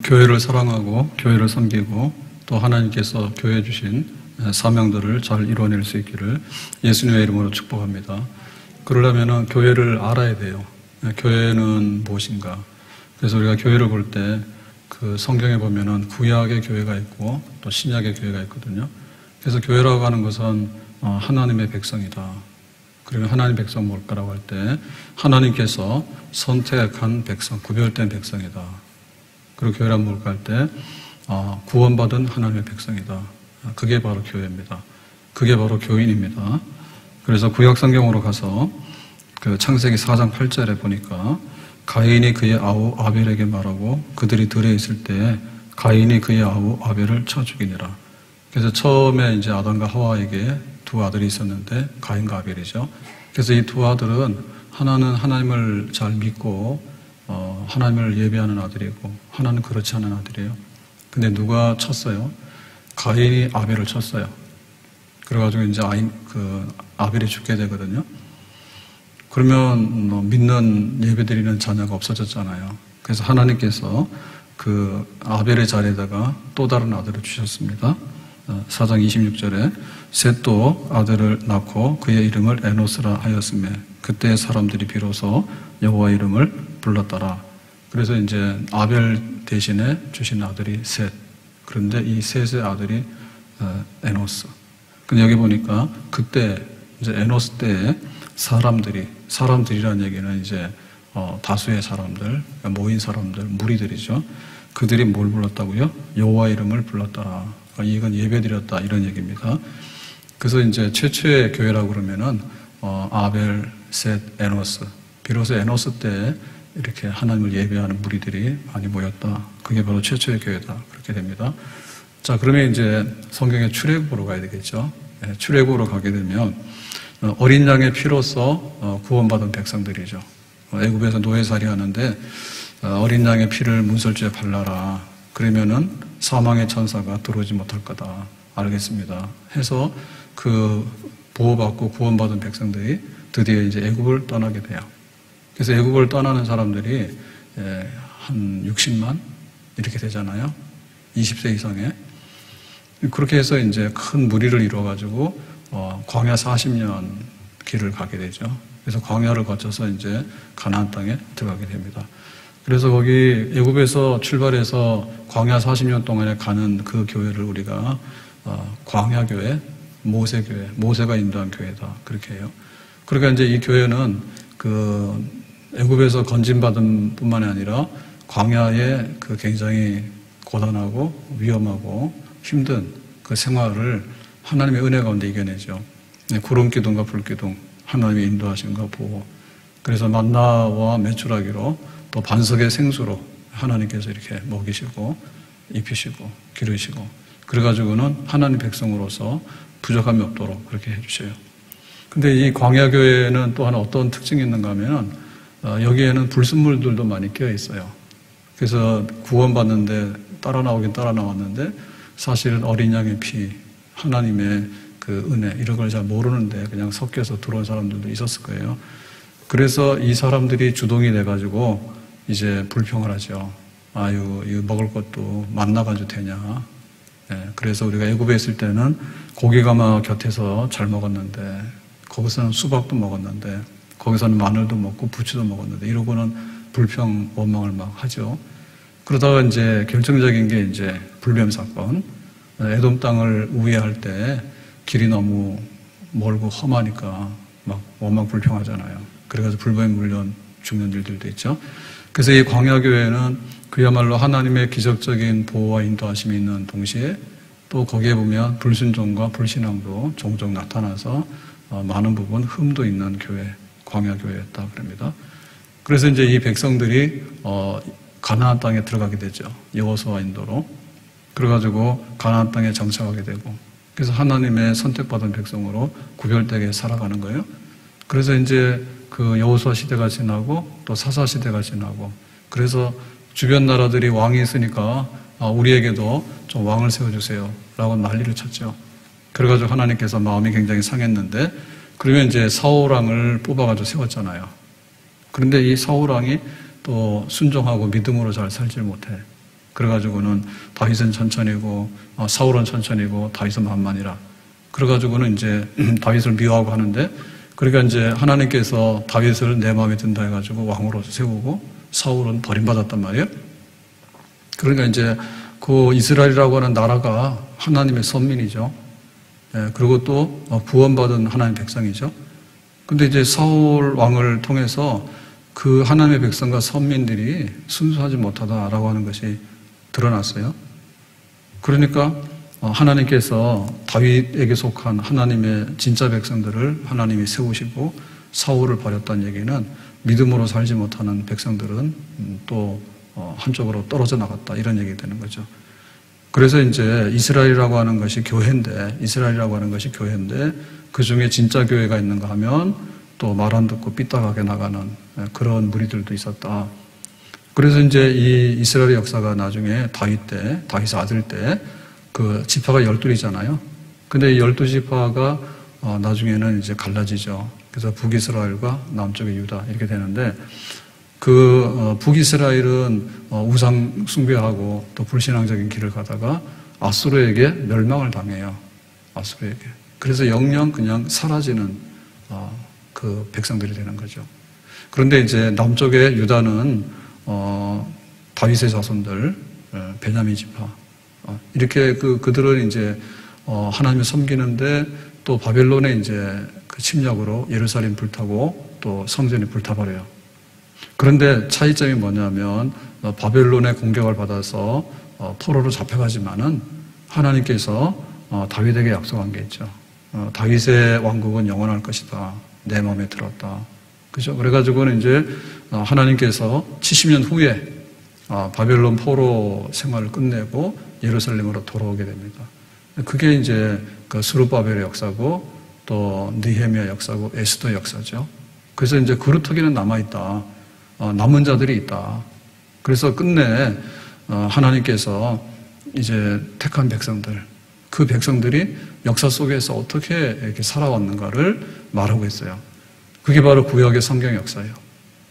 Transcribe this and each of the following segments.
교회를 사랑하고 교회를 섬기고 또 하나님께서 교회에 주신 사명들을 잘 이루어낼 수 있기를 예수님의 이름으로 축복합니다. 그러려면 교회를 알아야 돼요. 교회는 무엇인가? 그래서 우리가 교회를 볼 때 그 성경에 보면은 구약의 교회가 있고 또 신약의 교회가 있거든요. 그래서 교회라고 하는 것은 하나님의 백성이다. 그러면 하나님 백성 뭘까라고 할 때 하나님께서 선택한 백성, 구별된 백성이다. 그리고 교회란 뭘까 할 때 구원받은 하나님의 백성이다. 그게 바로 교회입니다. 그게 바로 교인입니다. 그래서 구약 성경으로 가서 그 창세기 4장 8절에 보니까 가인이 그의 아우 아벨에게 말하고 그들이 들에 있을 때 가인이 그의 아우 아벨을 쳐 죽이니라. 그래서 처음에 이제 아담과 하와에게 두 아들이 있었는데 가인과 아벨이죠. 그래서 이 두 아들은 하나는 하나님을 잘 믿고 하나님을 예배하는 아들이고 하나는 그렇지 않은 아들이에요. 근데 누가 쳤어요? 가인이 아벨을 쳤어요. 그래가지고 이제 아벨이 죽게 되거든요. 그러면 믿는 예배드리는 자녀가 없어졌잖아요. 그래서 하나님께서 그 아벨의 자리에다가 또 다른 아들을 주셨습니다. 4장 26절에 셋도 아들을 낳고 그의 이름을 에노스라 하였으며 그때 사람들이 비로소 여호와 이름을 불렀더라. 그래서 이제 아벨 대신에 주신 아들이 셋. 그런데 이 셋의 아들이 에노스. 근데 여기 보니까 그때 이제 에노스 때에 사람들이라는 얘기는 이제 다수의 사람들, 모인 사람들, 무리들이죠. 그들이 뭘 불렀다고요? 여호와 이름을 불렀더라. 이건 예배드렸다 이런 얘기입니다. 그래서 이제 최초의 교회라고 그러면은 아벨, 셋, 에노스. 비로소 에노스 때 이렇게 하나님을 예배하는 무리들이 많이 모였다. 그게 바로 최초의 교회다. 그렇게 됩니다. 자, 그러면 이제 성경의 출애굽으로 가야 되겠죠. 출애굽으로 가게 되면 어린 양의 피로써 구원받은 백성들이죠. 애굽에서 노예살이 하는데 어린 양의 피를 문설주에 발라라. 그러면은 사망의 천사가 들어오지 못할 거다. 알겠습니다. 해서 그 보호받고 구원받은 백성들이 드디어 이제 애굽을 떠나게 돼요. 그래서 애굽을 떠나는 사람들이 한 60만 이렇게 되잖아요. 20세 이상에. 그렇게 해서 이제 큰 무리를 이루어가지고 광야 40년 길을 가게 되죠. 그래서 광야를 거쳐서 이제 가나안 땅에 들어가게 됩니다. 그래서 거기 애굽에서 출발해서 광야 40년 동안에 가는 그 교회를 우리가 광야교회, 모세교회, 모세가 인도한 교회다. 그렇게 해요. 그러니까 이제 이 교회는 그 애굽에서 건진받은 뿐만이 아니라 광야에 그 굉장히 고단하고 위험하고 힘든 그 생활을 하나님의 은혜 가운데 이겨내죠. 구름 기둥과 불 기둥, 하나님의 인도하심과 보호. 그래서 만나와 메추라기로 또 반석의 생수로 하나님께서 이렇게 먹이시고 입히시고 기르시고 그래가지고는 하나님 백성으로서 부족함이 없도록 그렇게 해주셔요. 근데 이 광야교회는 또 하나 어떤 특징이 있는가 하면 여기에는 불순물들도 많이 끼어 있어요. 그래서 구원받는데 따라 나오긴 따라 나왔는데 사실은 어린 양의 피, 하나님의 그 은혜 이런 걸 잘 모르는데 그냥 섞여서 들어온 사람들도 있었을 거예요. 그래서 이 사람들이 주동이 돼가지고 이제 불평을 하죠. 아유, 이거 먹을 것도 만나가지고 되냐. 그래서 우리가 애굽에 있을 때는 고기가마 곁에서 잘 먹었는데 거기서는 수박도 먹었는데 거기서는 마늘도 먹고 부추도 먹었는데 이러고는 불평 원망을 막 하죠. 그러다가 이제 결정적인 게 이제 불뱀 사건. 에돔 땅을 우회할 때 길이 너무 멀고 험하니까 막 원망 불평하잖아요. 그래가지고 불뱀에 물려 죽는 일들도 있죠. 그래서 이 광야교회는 그야말로 하나님의 기적적인 보호와 인도하심이 있는 동시에 또 거기에 보면 불순종과 불신앙도 종종 나타나서 많은 부분 흠도 있는 교회, 광야교회였다 그럽니다. 그래서 이제 이 백성들이 가나안 땅에 들어가게 되죠. 여호수아 인도로. 그래가지고 가나안 땅에 정착하게 되고 그래서 하나님의 선택받은 백성으로 구별되게 살아가는 거예요. 그래서 이제 그 여호수아 시대가 지나고 또 사사 시대가 지나고 그래서 주변 나라들이 왕이 있으니까 우리에게도 좀 왕을 세워주세요 라고 난리를 쳤죠. 그래가지고 하나님께서 마음이 굉장히 상했는데 그러면 이제 사울왕을 뽑아가지고 세웠잖아요. 그런데 이 사울왕이 또 순종하고 믿음으로 잘 살질 못해. 그래가지고는 다윗은 천천히고 사울은 천천히고 다윗은 만만이라. 그래가지고는 이제 다윗을 미워하고 하는데, 그러니까 이제 하나님께서 다윗을 내 마음에 든다 해가지고 왕으로 세우고 사울은 버림받았단 말이에요. 그러니까 이제 그 이스라엘이라고 하는 나라가 하나님의 선민이죠. 예, 그리고 또 구원받은 하나님의 백성이죠. 근데 이제 사울 왕을 통해서 그 하나님의 백성과 선민들이 순수하지 못하다라고 하는 것이 드러났어요. 그러니까 하나님께서 다윗에게 속한 하나님의 진짜 백성들을 하나님이 세우시고 사울을 버렸다는 얘기는 믿음으로 살지 못하는 백성들은 또 한쪽으로 떨어져 나갔다, 이런 얘기가 되는 거죠. 그래서 이제 이스라엘이라고 하는 것이 교회인데, 그 중에 진짜 교회가 있는가 하면 또 말 안 듣고 삐딱하게 나가는 그런 무리들도 있었다. 그래서 이제 이 이스라엘의 역사가 나중에 다윗의 아들 때 그 지파가 12이잖아요. 근데 이 12지파가 나중에는 이제 갈라지죠. 그래서 북이스라엘과 남쪽의 유다 이렇게 되는데, 그 북이스라엘은 우상 숭배하고 또 불신앙적인 길을 가다가 아수르에게 멸망을 당해요. 아수르에게. 그래서 영영 그냥 사라지는 그 백성들이 되는 거죠. 그런데 이제 남쪽의 유다는 다윗의 자손들, 베냐민 지파, 이렇게 그들은 이제 하나님을 섬기는데 또 바벨론의 이제 그 침략으로 예루살렘 불타고 또 성전이 불타버려요. 그런데 차이점이 뭐냐면 바벨론의 공격을 받아서 포로로 잡혀가지만은 하나님께서 다윗에게 약속한 게 있죠. 다윗의 왕국은 영원할 것이다. 내 마음에 들었다. 그죠? 그래가지고는 이제 하나님께서 70년 후에 바벨론 포로 생활을 끝내고 예루살렘으로 돌아오게 됩니다. 그게 이제 그 스룹바벨의 역사고 또 느헤미야 역사고 에스더 역사죠. 그래서 이제 그루터기는 남아있다. 남은 자들이 있다. 그래서 끝내 하나님께서 이제 택한 백성들, 그 백성들이 역사 속에서 어떻게 이렇게 살아왔는가를 말하고 있어요. 그게 바로 구약의 성경 역사예요.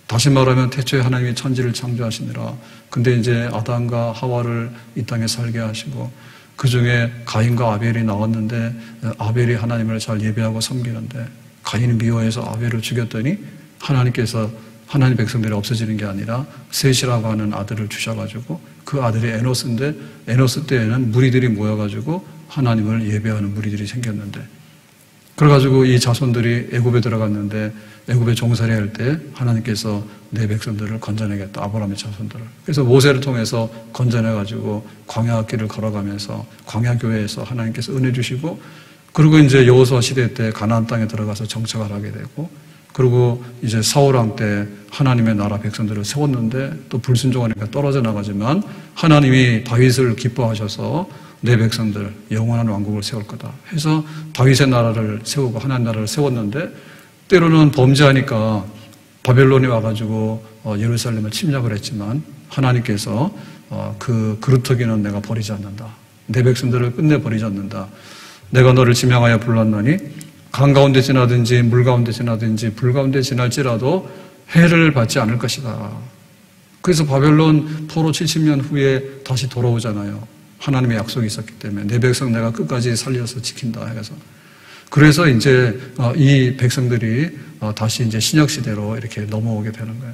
다시 말하면 태초에 하나님이 천지를 창조하시느라, 근데 이제 아담과 하와를 이 땅에 살게 하시고 그 중에 가인과 아벨이 나왔는데 아벨이 하나님을 잘 예배하고 섬기는데 가인이 미워해서 아벨을 죽였더니 하나님께서 하나님 백성들이 없어지는 게 아니라 셋이라고 하는 아들을 주셔가지고 그 아들이 에노스인데 에노스 때에는 무리들이 모여가지고 하나님을 예배하는 무리들이 생겼는데, 그래가지고 이 자손들이 애굽에 들어갔는데 애굽에 종살이 할 때 하나님께서 내 백성들을 건져내겠다, 아브라함의 자손들을. 그래서 모세를 통해서 건져내가지고 광야길을 걸어가면서 광야교회에서 하나님께서 은혜 주시고, 그리고 이제 여호수아 시대 때 가나안 땅에 들어가서 정착을 하게 되고, 그리고 이제 사울왕 때 하나님의 나라 백성들을 세웠는데 또 불순종하니까 떨어져 나가지만 하나님이 다윗을 기뻐하셔서 내 백성들 영원한 왕국을 세울 거다 해서 다윗의 나라를 세우고 하나님 나라를 세웠는데, 때로는 범죄하니까 바벨론이 와가지고 예루살렘을 침략을 했지만 하나님께서 그 그루터기는 내가 버리지 않는다. 내 백성들을 끝내 버리지 않는다. 내가 너를 지명하여 불렀노니 강 가운데 지나든지 물 가운데 지나든지 불 가운데 지날지라도 해를 받지 않을 것이다. 그래서 바벨론 포로 70년 후에 다시 돌아오잖아요. 하나님의 약속이 있었기 때문에 내 백성 내가 끝까지 살려서 지킨다 해서. 그래서 이제 이 백성들이 다시 이제 신약 시대로 이렇게 넘어오게 되는 거예요.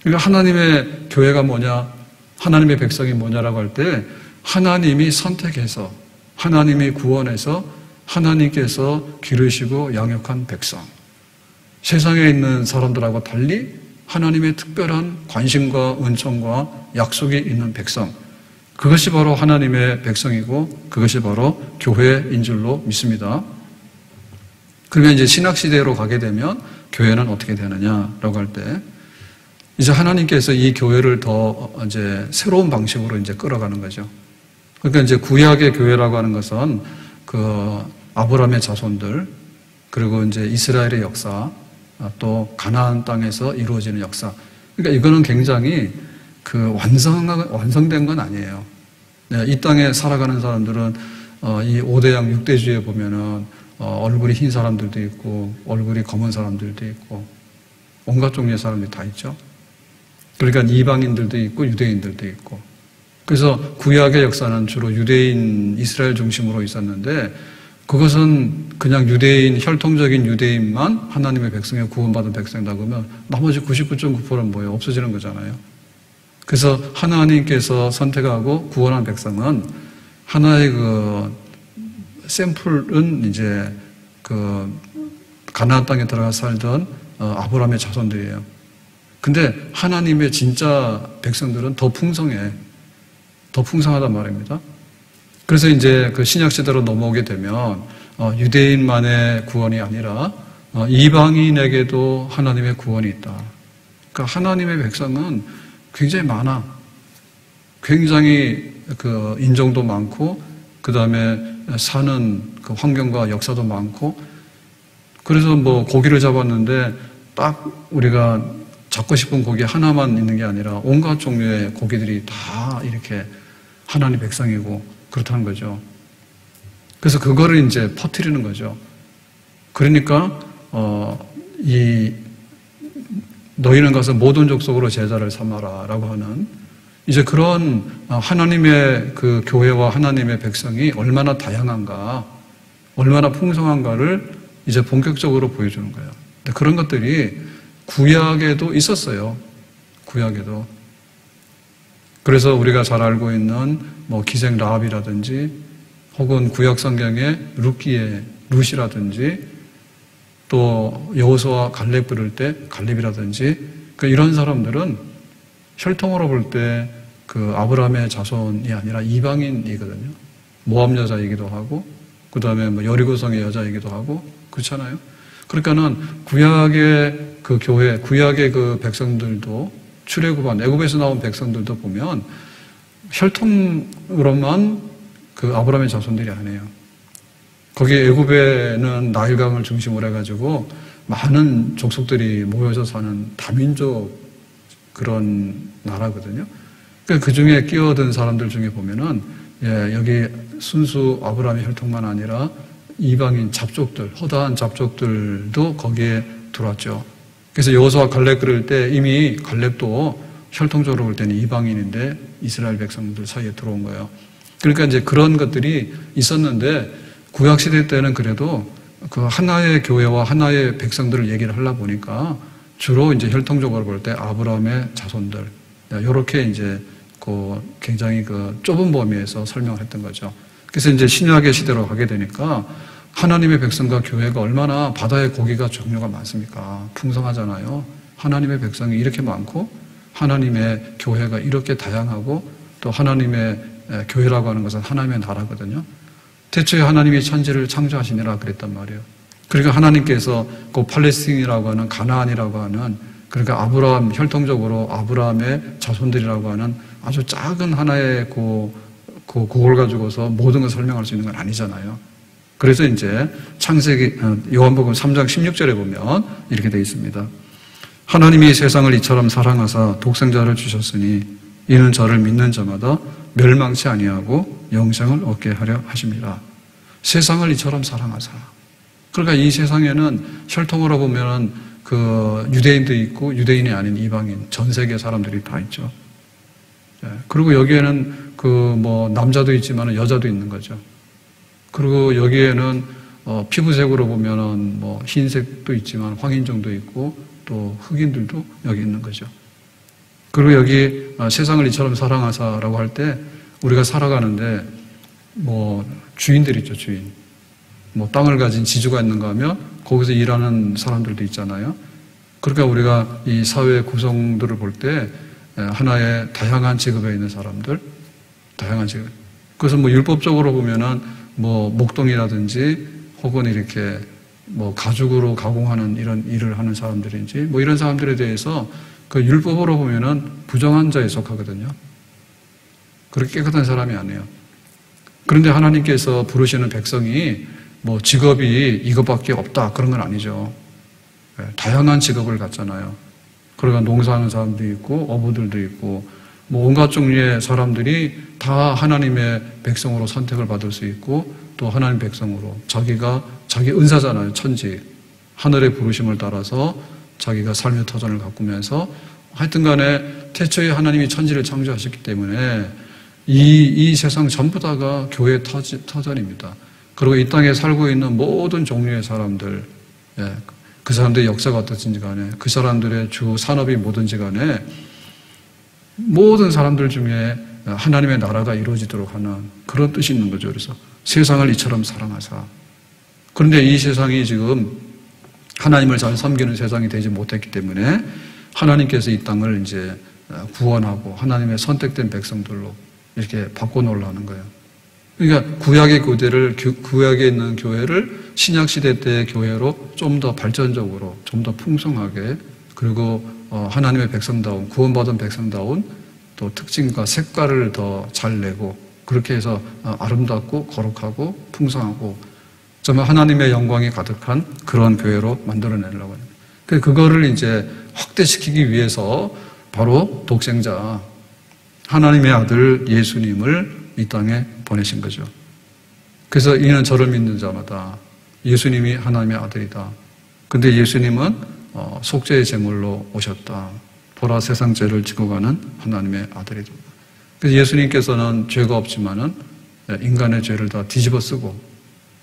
그러니까 하나님의 교회가 뭐냐, 하나님의 백성이 뭐냐라고 할 때 하나님이 선택해서 하나님이 구원해서 하나님께서 기르시고 양육한 백성, 세상에 있는 사람들하고 달리 하나님의 특별한 관심과 은총과 약속이 있는 백성, 그것이 바로 하나님의 백성이고 그것이 바로 교회인 줄로 믿습니다. 그러면 이제 신학시대로 가게 되면 교회는 어떻게 되느냐라고 할 때 이제 하나님께서 이 교회를 더 이제 새로운 방식으로 이제 끌어가는 거죠. 그러니까 이제 구약의 교회라고 하는 것은 그 아브라함의 자손들, 그리고 이제 이스라엘의 역사, 또 가나안 땅에서 이루어지는 역사. 그러니까 이거는 굉장히 그 완성된 건 아니에요. 네, 이 땅에 살아가는 사람들은 이 5대양 6대주에 보면은 얼굴이 흰 사람들도 있고 얼굴이 검은 사람들도 있고 온갖 종류의 사람들이 다 있죠. 그러니까 이방인들도 있고 유대인들도 있고. 그래서 구약의 역사는 주로 유대인, 이스라엘 중심으로 있었는데 그것은 그냥 유대인, 혈통적인 유대인만 하나님의 백성에 구원받은 백성이다 그러면 나머지 99.9%는 뭐예요? 없어지는 거잖아요. 그래서 하나님께서 선택하고 구원한 백성은 하나의 그 샘플은 이제 그 가나안 땅에 들어가 살던 아브라함의 자손들이에요. 근데 하나님의 진짜 백성들은 더 풍성해. 더 풍성하단 말입니다. 그래서 이제 그 신약 시대로 넘어오게 되면 유대인만의 구원이 아니라 이방인에게도 하나님의 구원이 있다. 그러니까 하나님의 백성은 굉장히 많아. 굉장히 그 인종도 많고 그 다음에 사는 그 환경과 역사도 많고 그래서 뭐 고기를 잡았는데 딱 우리가 잡고 싶은 고기 하나만 있는 게 아니라 온갖 종류의 고기들이 다 이렇게 하나님 백성이고 그렇다는 거죠. 그래서 그거를 이제 퍼뜨리는 거죠. 그러니까 너희는 가서 모든 족속으로 제자를 삼아라라고 하는 이제 그런 하나님의 그 교회와 하나님의 백성이 얼마나 다양한가, 얼마나 풍성한가를 이제 본격적으로 보여주는 거예요. 근데 그런 것들이 구약에도 있었어요. 구약에도. 그래서 우리가 잘 알고 있는 뭐 기생 라합이라든지 혹은 구약 성경의 룻이라든지 또 여호수아 갈렙 부를 때 갈렙이라든지 이런 사람들은 혈통으로 볼 때 그 아브라함의 자손이 아니라 이방인이거든요. 모압 여자이기도 하고 그 다음에 뭐 여리고성의 여자이기도 하고 그렇잖아요. 그러니까는 구약의 그 교회, 구약의 그 백성들도 출애굽한 애굽에서 나온 백성들도 보면 혈통으로만 그 아브라함의 자손들이 아니에요. 거기 애굽에는 나일강을 중심으로 해가지고 많은 족속들이 모여서 사는 다민족 그런 나라거든요. 그 중에 끼어든 사람들 중에 보면은 여기 순수 아브라함의 혈통만 아니라 이방인 잡족들, 허다한 잡족들도 거기에 들어왔죠. 그래서 여호수아 갈렙 그럴 때 이미 갈렙도 혈통적으로 볼 때는 이방인인데 이스라엘 백성들 사이에 들어온 거예요. 그러니까 이제 그런 것들이 있었는데 구약 시대 때는 그래도 그 하나의 교회와 하나의 백성들을 얘기를 하려 보니까 주로 이제 혈통적으로 볼 때 아브라함의 자손들 이렇게 이제 그 굉장히 그 좁은 범위에서 설명을 했던 거죠. 그래서 이제 신약의 시대로 가게 되니까 하나님의 백성과 교회가 얼마나 바다의 고기가 종류가 많습니까? 풍성하잖아요. 하나님의 백성이 이렇게 많고 하나님의 교회가 이렇게 다양하고 또 하나님의 교회라고 하는 것은 하나님의 나라거든요. 태초에 하나님이 천지를 창조하시니라 그랬단 말이에요. 그러니까 하나님께서 그 팔레스틴이라고 하는 가나안이라고 하는 그러니까 아브라함 혈통적으로 아브라함의 자손들이라고 하는 아주 작은 하나의 그걸 가지고서 모든 걸 설명할 수 있는 건 아니잖아요. 그래서 이제 창세기 요한복음 3장 16절에 보면 이렇게 되어 있습니다. 하나님이 세상을 이처럼 사랑하사 독생자를 주셨으니 이는 저를 믿는 자마다 멸망치 아니하고 영생을 얻게 하려 하십니다. 세상을 이처럼 사랑하사. 그러니까 이 세상에는 혈통으로 보면 그 유대인도 있고 유대인이 아닌 이방인 전 세계 사람들이 다 있죠. 그리고 여기에는 그 뭐 남자도 있지만 여자도 있는 거죠. 그리고 여기에는 피부색으로 보면은 뭐 흰색도 있지만 황인종도 있고 또 흑인들도 여기 있는 거죠. 그리고 여기 세상을 이처럼 사랑하사라고 할 때 우리가 살아가는데 뭐 주인들 있죠, 주인. 뭐 땅을 가진 지주가 있는가 하면 거기서 일하는 사람들도 있잖아요. 그러니까 우리가 이 사회 구성들을 볼 때 하나의 다양한 직업에 있는 사람들, 다양한 직업. 그래서 뭐 율법적으로 보면은 뭐 목동이라든지 혹은 이렇게 뭐 가죽으로 가공하는 이런 일을 하는 사람들인지 뭐 이런 사람들에 대해서 그 율법으로 보면은 부정한 자에 속하거든요. 그렇게 깨끗한 사람이 아니에요. 그런데 하나님께서 부르시는 백성이 뭐 직업이 이것밖에 없다 그런 건 아니죠. 다양한 직업을 갖잖아요. 그러니까 농사하는 사람도 있고 어부들도 있고 뭐 온갖 종류의 사람들이 다 하나님의 백성으로 선택을 받을 수 있고 또 하나님 백성으로 자기 은사잖아요. 천직 하늘의 부르심을 따라서 자기가 삶의 터전을 가꾸면서 하여튼 간에 태초에 하나님이 천지를 창조하셨기 때문에 이 세상 전부 다가 교회 터전입니다. 그리고 이 땅에 살고 있는 모든 종류의 사람들, 그 사람들의 역사가 어떻든지 간에, 그 사람들의 주 산업이 뭐든지 간에 모든 사람들 중에 하나님의 나라가 이루어지도록 하는 그런 뜻이 있는 거죠. 그래서 세상을 이처럼 사랑하사. 그런데 이 세상이 지금 하나님을 잘 섬기는 세상이 되지 못했기 때문에 하나님께서 이 땅을 이제 구원하고 하나님의 선택된 백성들로 이렇게 바꿔놓으려는 거예요. 그러니까 구약의 구약에 있는 교회를 신약시대 때의 교회로 좀 더 발전적으로, 좀 더 풍성하게, 그리고 하나님의 백성다운, 구원받은 백성다운 또 특징과 색깔을 더 잘 내고, 그렇게 해서 아름답고 거룩하고 풍성하고 정말 하나님의 영광이 가득한 그런 교회로 만들어내려고 합니다. 그거를 이제 확대시키기 위해서 바로 독생자, 하나님의 아들 예수님을 이 땅에 보내신 거죠. 그래서 이는 저를 믿는 자마다 예수님이 하나님의 아들이다. 근데 예수님은 속죄의 제물로 오셨다. 보라 세상 죄를 지고 가는 하나님의 아들이다. 그래서 예수님께서는 죄가 없지만은 인간의 죄를 다 뒤집어 쓰고,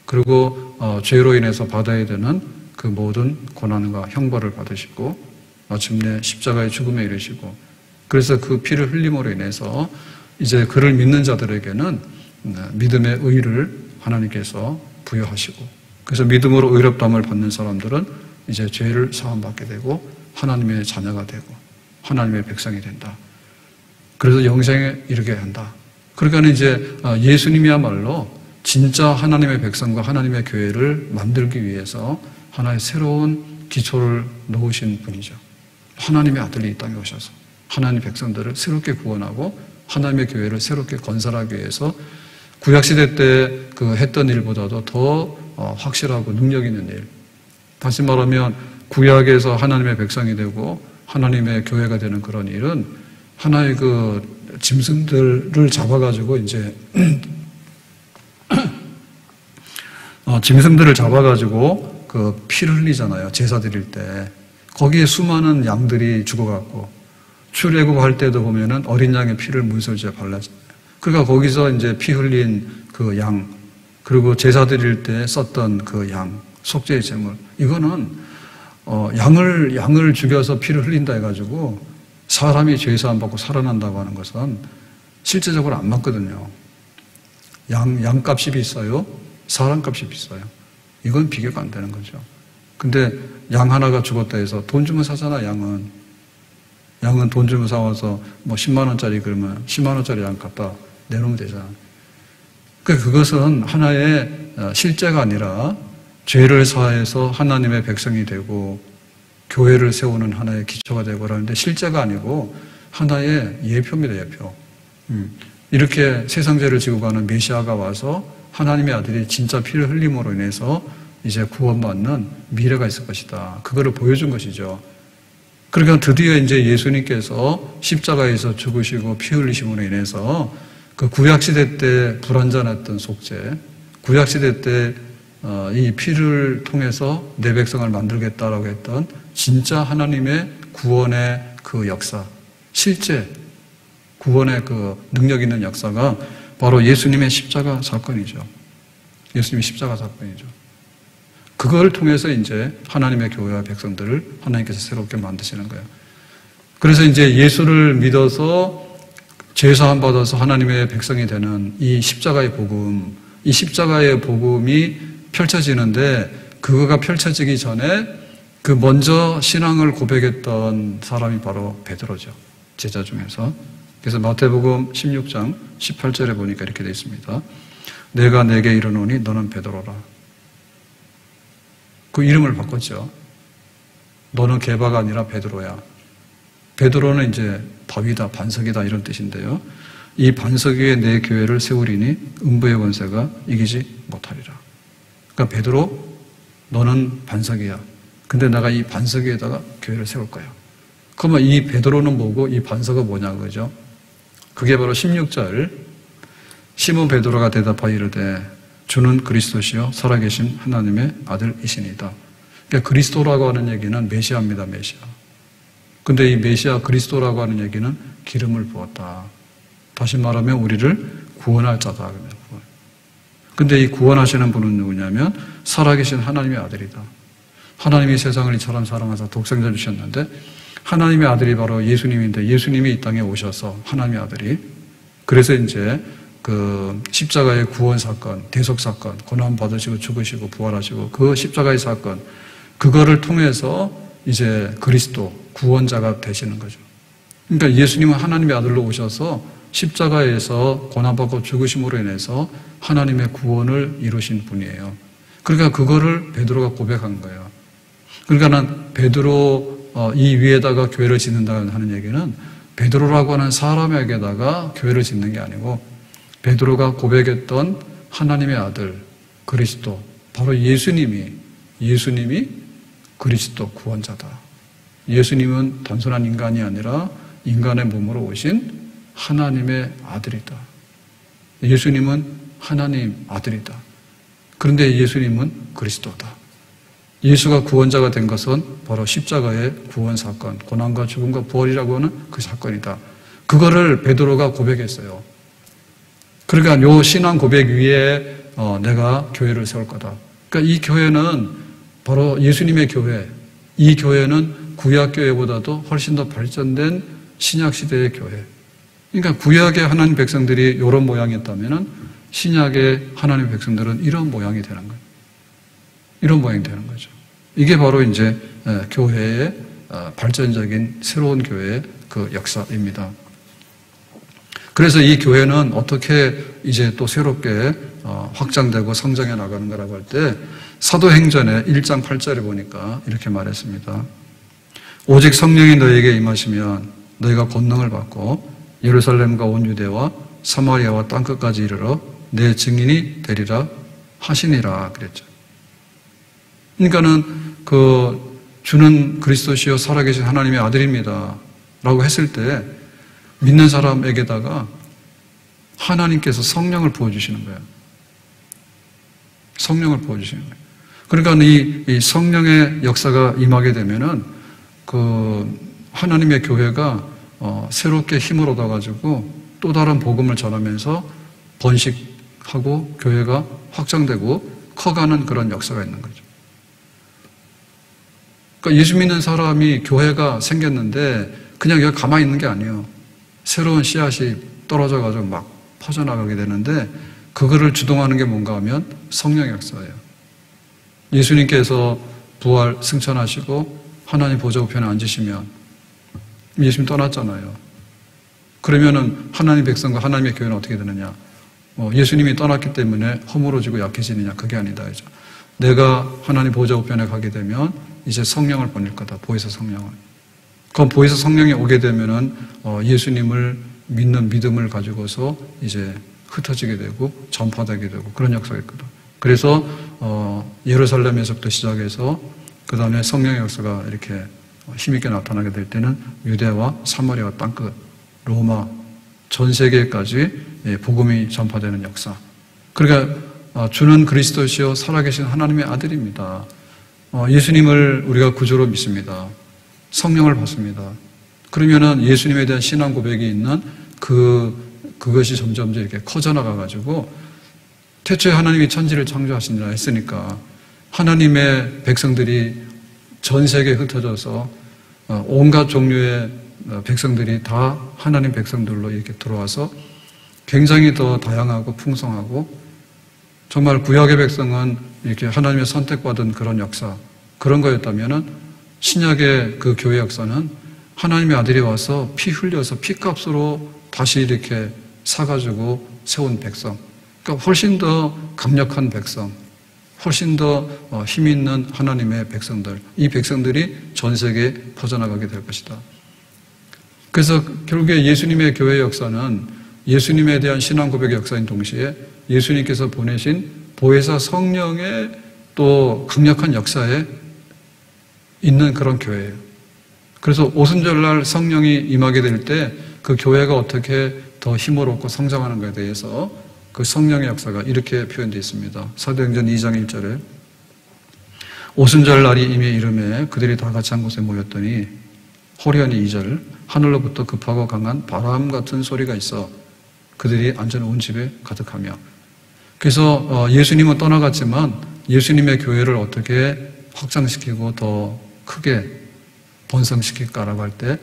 그리고 죄로 인해서 받아야 되는 그 모든 고난과 형벌을 받으시고 마침내 십자가의 죽음에 이르시고, 그래서 그 피를 흘림으로 인해서 이제 그를 믿는 자들에게는 믿음의 의를 하나님께서 부여하시고, 그래서 믿음으로 의롭다함을 받는 사람들은 이제 죄를 사함받게 되고 하나님의 자녀가 되고 하나님의 백성이 된다. 그래서 영생에 이르게 한다. 그러니까 이제 예수님이야말로 진짜 하나님의 백성과 하나님의 교회를 만들기 위해서 하나의 새로운 기초를 놓으신 분이죠. 하나님의 아들이 이 땅에 오셔서 하나님의 백성들을 새롭게 구원하고 하나님의 교회를 새롭게 건설하기 위해서 구약시대 때 그 했던 일보다도 더 확실하고 능력 있는 일. 다시 말하면 구약에서 하나님의 백성이 되고 하나님의 교회가 되는 그런 일은 하나의 그 짐승들을 잡아가지고 이제 짐승들을 잡아가지고 그 피를 흘리잖아요. 제사 드릴 때. 거기에 수많은 양들이 죽어갔고 출애굽할 때도 보면은 어린 양의 피를 문설주에 발라잖아요. 그러니까 거기서 이제 피 흘린 그 양, 그리고 제사 드릴 때 썼던 그 양, 속죄의 제물, 이거는 양을 죽여서 피를 흘린다 해가지고 사람이 죄사함 받고 살아난다고 하는 것은 실제적으로 안 맞거든요. 양값이 비싸요, 사람값이 비싸요. 이건 비교가 안 되는 거죠. 근데 양 하나가 죽었다 해서 돈 주면 사잖아. 양은 돈 주면 사와서 뭐 10만 원짜리 그러면 10만 원짜리 양 갖다 내놓으면 되잖아. 그것은 하나의 실제가 아니라 죄를 사해서 하나님의 백성이 되고 교회를 세우는 하나의 기초가 되고 그러는데 실제가 아니고 하나의 예표입니다. 예표. 이렇게 세상 죄를 지고 가는 메시아가 와서 하나님의 아들이 진짜 피를 흘림으로 인해서 이제 구원받는 미래가 있을 것이다. 그거를 보여준 것이죠. 그러니까 드디어 이제 예수님께서 십자가에서 죽으시고 피 흘리심으로 인해서 그 구약시대 때 불완전했던 속죄, 구약시대 때 이 피를 통해서 내 백성을 만들겠다라고 했던 진짜 하나님의 구원의 그 역사, 실제 구원의 그 능력 있는 역사가 바로 예수님의 십자가 사건이죠. 예수님의 십자가 사건이죠. 그걸 통해서 이제 하나님의 교회와 백성들을 하나님께서 새롭게 만드시는 거예요. 그래서 이제 예수를 믿어서 죄사함 받아서 하나님의 백성이 되는 이 십자가의 복음, 이 십자가의 복음이 펼쳐지는데 그거가 펼쳐지기 전에 그 먼저 신앙을 고백했던 사람이 바로 베드로죠. 제자 중에서. 그래서 마태복음 16장 18절에 보니까 이렇게 되어 있습니다. 내가 내게 이르노니 너는 베드로라. 그 이름을 바꿨죠. 너는 게바가 아니라 베드로야. 베드로는 이제 바위다, 반석이다 이런 뜻인데요. 이 반석 위에 내 교회를 세우리니 음부의 권세가 이기지 못하리라. 그러니까 베드로, 너는 반석이야. 근데 내가 이 반석 위에다가 교회를 세울 거야. 그러면 이 베드로는 뭐고 이 반석은 뭐냐 그죠? 그게 바로 16절. 시몬 베드로가 대답하여 이르되 주는 그리스도시요 살아계신 하나님의 아들이시니이다. 그러니까 그리스도라고 하는 얘기는 메시아입니다. 메시아. 근데 이 메시아 그리스도라고 하는 얘기는 기름을 부었다. 다시 말하면 우리를 구원할 자다. 근데 이 구원하시는 분은 누구냐면 살아계신 하나님의 아들이다. 하나님이 세상을 이처럼 사랑하사 독생자 주셨는데 하나님의 아들이 바로 예수님인데 예수님이 이 땅에 오셔서 하나님의 아들이 그래서 이제 그 십자가의 구원 사건, 대속 사건, 고난 받으시고 죽으시고 부활하시고 그 십자가의 사건 그거를 통해서 이제 그리스도 구원자가 되시는 거죠. 그러니까 예수님은 하나님의 아들로 오셔서 십자가에서 고난받고 죽으심으로 인해서 하나님의 구원을 이루신 분이에요. 그러니까 그거를 베드로가 고백한 거예요. 그러니까 난 베드로 이 위에다가 교회를 짓는다 하는 얘기는 베드로라고 하는 사람에게다가 교회를 짓는 게 아니고 베드로가 고백했던 하나님의 아들 그리스도 바로 예수님이 그리스도 구원자다. 예수님은 단순한 인간이 아니라 인간의 몸으로 오신 하나님의 아들이다. 예수님은 하나님 아들이다. 그런데 예수님은 그리스도다. 예수가 구원자가 된 것은 바로 십자가의 구원 사건, 고난과 죽음과 부활이라고 하는 그 사건이다. 그거를 베드로가 고백했어요. 그러니까 요 신앙 고백 위에 내가 교회를 세울 거다. 그러니까 이 교회는 바로 예수님의 교회. 이 교회는 구약 교회보다도 훨씬 더 발전된 신약 시대의 교회. 그러니까 구약의 하나님 백성들이 이런 모양이었다면은 신약의 하나님 백성들은 이런 모양이 되는 거예요. 이런 모양이 되는 거죠. 이게 바로 이제 교회의 발전적인 새로운 교회의 그 역사입니다. 그래서 이 교회는 어떻게 이제 또 새롭게 확장되고 성장해 나가는 거라고 할 때 사도행전의 1장 8절에 보니까 이렇게 말했습니다. 오직 성령이 너에게 임하시면 너희가 권능을 받고 예루살렘과 온 유대와 사마리아와 땅끝까지 이르러 내 증인이 되리라 하시니라 그랬죠. 그러니까는 그 주는 그리스도시요 살아계신 하나님의 아들입니다 라고 했을 때 믿는 사람에게다가 하나님께서 성령을 부어주시는 거예요. 성령을 부어주시는 거예요. 그러니까 이 성령의 역사가 임하게 되면은 그 하나님의 교회가 새롭게 힘을 얻어가지고 또 다른 복음을 전하면서 번식하고 교회가 확장되고 커가는 그런 역사가 있는 거죠. 그러니까 예수 믿는 사람이 교회가 생겼는데 그냥 여기 가만히 있는 게 아니에요. 새로운 씨앗이 떨어져가지고 막 퍼져나가게 되는데 그거를 주동하는 게 뭔가 하면 성령의 역사예요. 예수님께서 부활 승천하시고 하나님 보좌 우편에 앉으시면 예수님 떠났잖아요. 그러면은 하나님 백성과 하나님의 교회는 어떻게 되느냐? 예수님이 떠났기 때문에 허물어지고 약해지느냐? 그게 아니다. 그죠? 내가 하나님 보좌 우편에 가게 되면 이제 성령을 보낼 거다. 보혜사 성령을. 그럼 보혜사 성령이 오게 되면은 예수님을 믿는 믿음을 가지고서 이제 흩어지게 되고 전파되게 되고 그런 역사가 있거든. 그래서 예루살렘에서부터 시작해서 그 다음에 성령의 역사가 이렇게 힘있게 나타나게 될 때는 유대와 사마리아와 땅끝, 로마, 전 세계까지 복음이 전파되는 역사. 그러니까 주는 그리스도시요 살아계신 하나님의 아들입니다. 예수님을 우리가 구주로 믿습니다. 성령을 받습니다. 그러면은 예수님에 대한 신앙 고백이 있는 그것이 점점 이렇게 커져나가가지고 태초에 하나님이 천지를 창조하시니라 했으니까 하나님의 백성들이 전 세계에 흩어져서 온갖 종류의 백성들이 다 하나님 백성들로 이렇게 들어와서 굉장히 더 다양하고 풍성하고 정말 구약의 백성은 이렇게 하나님의 선택받은 그런 역사 그런 거였다면은 신약의 그 교회 역사는 하나님의 아들이 와서 피 흘려서 피값으로 다시 이렇게 사가지고 세운 백성. 그러니까 훨씬 더 강력한 백성, 훨씬 더 힘있는 하나님의 백성들. 이 백성들이 전 세계에 퍼져나가게 될 것이다. 그래서 결국에 예수님의 교회 역사는 예수님에 대한 신앙 고백의 역사인 동시에 예수님께서 보내신 보혜사 성령의 또 강력한 역사에 있는 그런 교회예요. 그래서 오순절날 성령이 임하게 될 때 그 교회가 어떻게 더 힘을 얻고 성장하는 것에 대해서 그 성령의 역사가 이렇게 표현되어 있습니다. 사도행전 2장 1절에 오순절 날이 이미 이르매 그들이 다 같이 한 곳에 모였더니 호련히 2절 하늘로부터 급하고 강한 바람 같은 소리가 있어 그들이 안전 온 집에 가득하며. 그래서 예수님은 떠나갔지만 예수님의 교회를 어떻게 확장시키고 더 크게 번성시킬까라고 할 때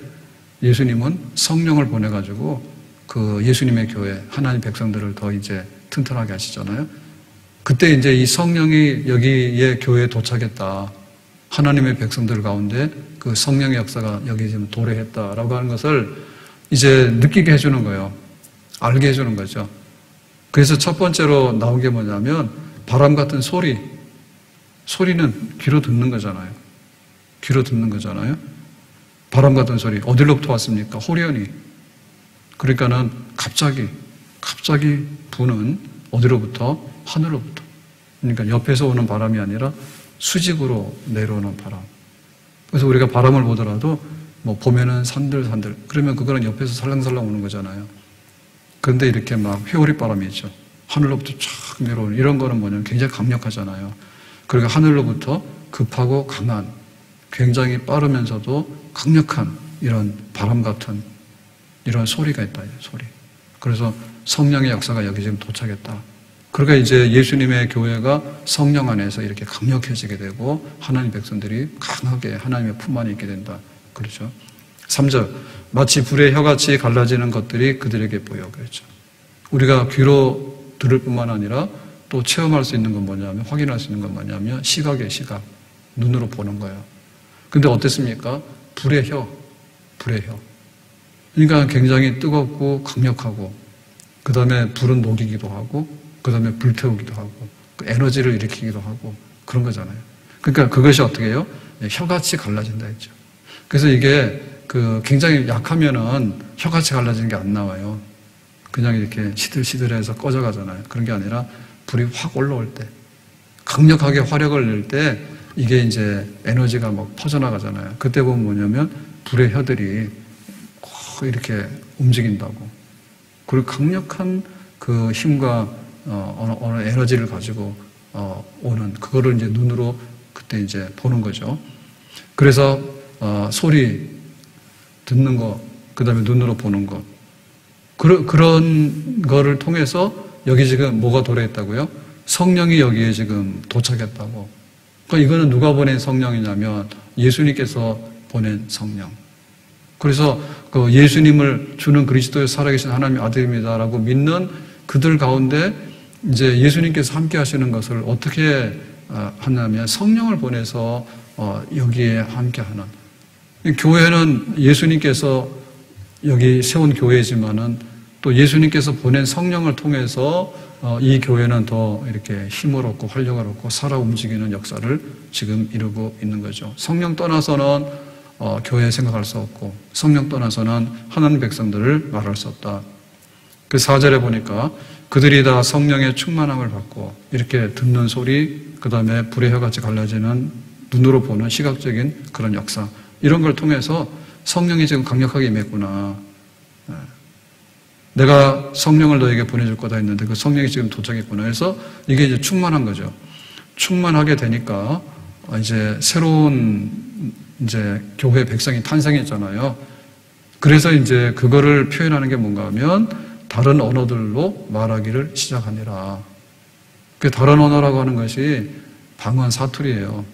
예수님은 성령을 보내가지고 그 예수님의 교회, 하나님 백성들을 더 이제 튼튼하게 하시잖아요. 그때 이제 이 성령이 여기에 교회에 도착했다. 하나님의 백성들 가운데 그 성령의 역사가 여기 지금 도래했다라고 하는 것을 이제 느끼게 해주는 거예요. 알게 해주는 거죠. 그래서 첫 번째로 나온 게 뭐냐면 바람 같은 소리. 소리는 귀로 듣는 거잖아요. 귀로 듣는 거잖아요. 바람 같은 소리. 어디로부터 왔습니까? 호련히. 그러니까는 갑자기 부는 어디로부터? 하늘로부터. 그러니까 옆에서 오는 바람이 아니라 수직으로 내려오는 바람. 그래서 우리가 바람을 보더라도 뭐 봄에는 산들산들. 그러면 그거는 옆에서 살랑살랑 오는 거잖아요. 그런데 이렇게 막 회오리 바람이 있죠. 하늘로부터 쫙 내려오는 이런 거는 뭐냐면 굉장히 강력하잖아요. 그러니까 하늘로부터 급하고 강한 굉장히 빠르면서도 강력한 이런 바람 같은 이런 소리가 있다. 소리. 그래서 성령의 역사가 여기 지금 도착했다. 그러니까 이제 예수님의 교회가 성령 안에서 이렇게 강력해지게 되고 하나님 백성들이 강하게 하나님의 품 안에 있게 된다. 그렇죠. 3절 마치 불의 혀같이 갈라지는 것들이 그들에게 보여. 그렇죠. 우리가 귀로 들을 뿐만 아니라 또 체험할 수 있는 건 뭐냐면 확인할 수 있는 건 뭐냐면 시각의 시각. 눈으로 보는 거예요. 근데 어땠습니까? 불의 혀. 그러니까 굉장히 뜨겁고 강력하고 그 다음에 불은 녹이기도 하고 그 다음에 불태우기도 하고 그 에너지를 일으키기도 하고 그런 거잖아요. 그러니까 그것이 어떻게 해요? 혀같이 갈라진다 했죠. 그래서 이게 그 굉장히 약하면은 혀같이 갈라지는 게 안 나와요. 그냥 이렇게 시들시들해서 꺼져가잖아요. 그런 게 아니라 불이 확 올라올 때 강력하게 화력을 낼 때 이게 이제 에너지가 막 퍼져나가잖아요. 그때 보면 뭐냐면 불의 혀들이 이렇게 움직인다고. 그리고 강력한 그 힘과 어느 에너지를 가지고 오는 그거를 이제 눈으로 그때 이제 보는 거죠. 그래서 소리 듣는 거, 그 다음에 눈으로 보는 거. 그런 거를 통해서 여기 지금 뭐가 도래했다고요? 성령이 여기에 지금 도착했다고. 그러니까 이거는 누가 보낸 성령이냐면 예수님께서 보낸 성령. 그래서 그 예수님을 주는 그리스도의 살아계신 하나님의 아들입니다라고 믿는 그들 가운데 이제 예수님께서 함께 하시는 것을 어떻게 하냐면 성령을 보내서 여기에 함께 하는. 교회는 예수님께서 여기 세운 교회지만은 또 예수님께서 보낸 성령을 통해서 이 교회는 더 이렇게 힘을 얻고 활력을 얻고 살아 움직이는 역사를 지금 이루고 있는 거죠. 성령 떠나서는 교회 생각할 수 없고 성령 떠나서는 하나님 백성들을 말할 수 없다. 그 4절에 보니까 그들이 다 성령의 충만함을 받고 이렇게 듣는 소리, 그 다음에 불의 혀같이 갈라지는 눈으로 보는 시각적인 그런 역사 이런 걸 통해서 성령이 지금 강력하게 임했구나. 내가 성령을 너에게 보내줄 거다 했는데 그 성령이 지금 도착했구나. 그래서 이게 이제 충만한 거죠. 충만하게 되니까 이제 새로운 이제 교회 백성이 탄생했잖아요. 그래서 이제 그거를 표현하는 게 뭔가 하면 다른 언어들로 말하기를 시작하니라. 그 다른 언어라고 하는 것이 방언 사투리예요.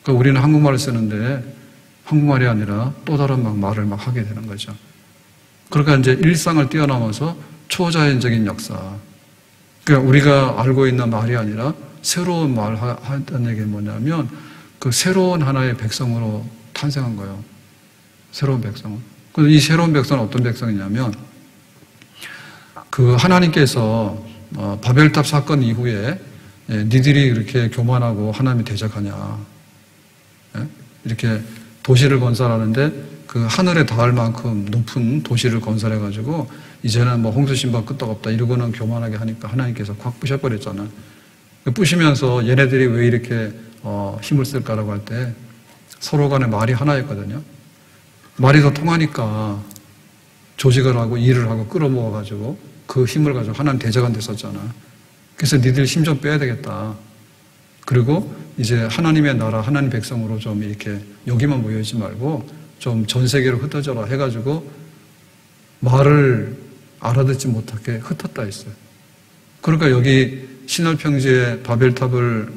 그러니까 우리는 한국말을 쓰는데 한국말이 아니라 또 다른 말을 하게 되는 거죠. 그러니까 이제 일상을 뛰어넘어서 초자연적인 역사. 그러니까 우리가 알고 있는 말이 아니라 새로운 말을 하는 얘기는 뭐냐면 그 새로운 하나의 백성으로 탄생한 거예요. 새로운 백성은. 그래서 이 새로운 백성은 어떤 백성이냐면 그 하나님께서 바벨탑 사건 이후에 니들이 이렇게 교만하고 하나님이 대적하냐. 이렇게 도시를 건설하는데 그 하늘에 닿을 만큼 높은 도시를 건설해가지고 이제는 뭐 홍수심판 끄떡없다 이러고는 교만하게 하니까 하나님께서 확 부셔버렸잖아. 부시면서 얘네들이 왜 이렇게 힘을 쓸까라고 할 때 서로 간에 말이 하나였거든요. 말이 더 통하니까 조직을 하고 일을 하고 끌어모아가지고 그 힘을 가지고 하나님 대적한 데 썼잖아. 그래서 니들 힘 좀 빼야 되겠다. 그리고 이제 하나님의 나라, 하나님 백성으로 좀 이렇게 여기만 모여있지 말고 좀 전 세계로 흩어져라 해가지고 말을 알아듣지 못하게 흩었다 했어요. 그러니까 여기 신월평지의 바벨탑을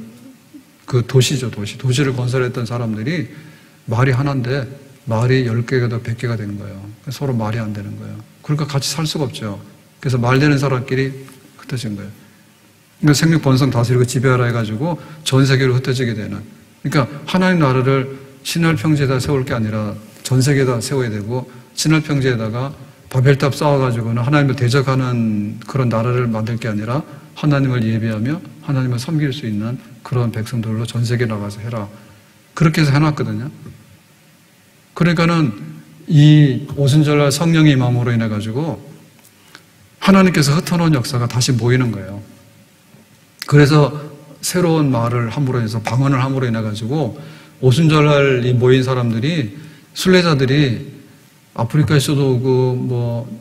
그 도시죠, 도시를 건설했던 사람들이 말이 하나인데 말이 10개가 100개가 된 거예요. 서로 말이 안 되는 거예요. 그러니까 같이 살 수가 없죠. 그래서 말 되는 사람끼리 흩어진 거예요. 그러니까 생육 번성 다스리고 지배하라 해가지고 전 세계로 흩어지게 되는. 그러니까 하나님 나라를 신월평지에다 세울 게 아니라 전 세계에다 세워야 되고, 신월평지에다가 바벨탑 쌓아가지고는 하나님을 대적하는 그런 나라를 만들 게 아니라 하나님을 예배하며 하나님을 섬길 수 있는 그런 백성들로 전 세계에 나가서 해라. 그렇게 해서 해놨거든요. 그러니까는 이 오순절날 성령의 임함으로 인해가지고 하나님께서 흩어놓은 역사가 다시 모이는 거예요. 그래서 새로운 말을 함으로 해서 방언을 함으로 인해가지고 오순절날 이 모인 사람들이, 순례자들이 아프리카에서도 오고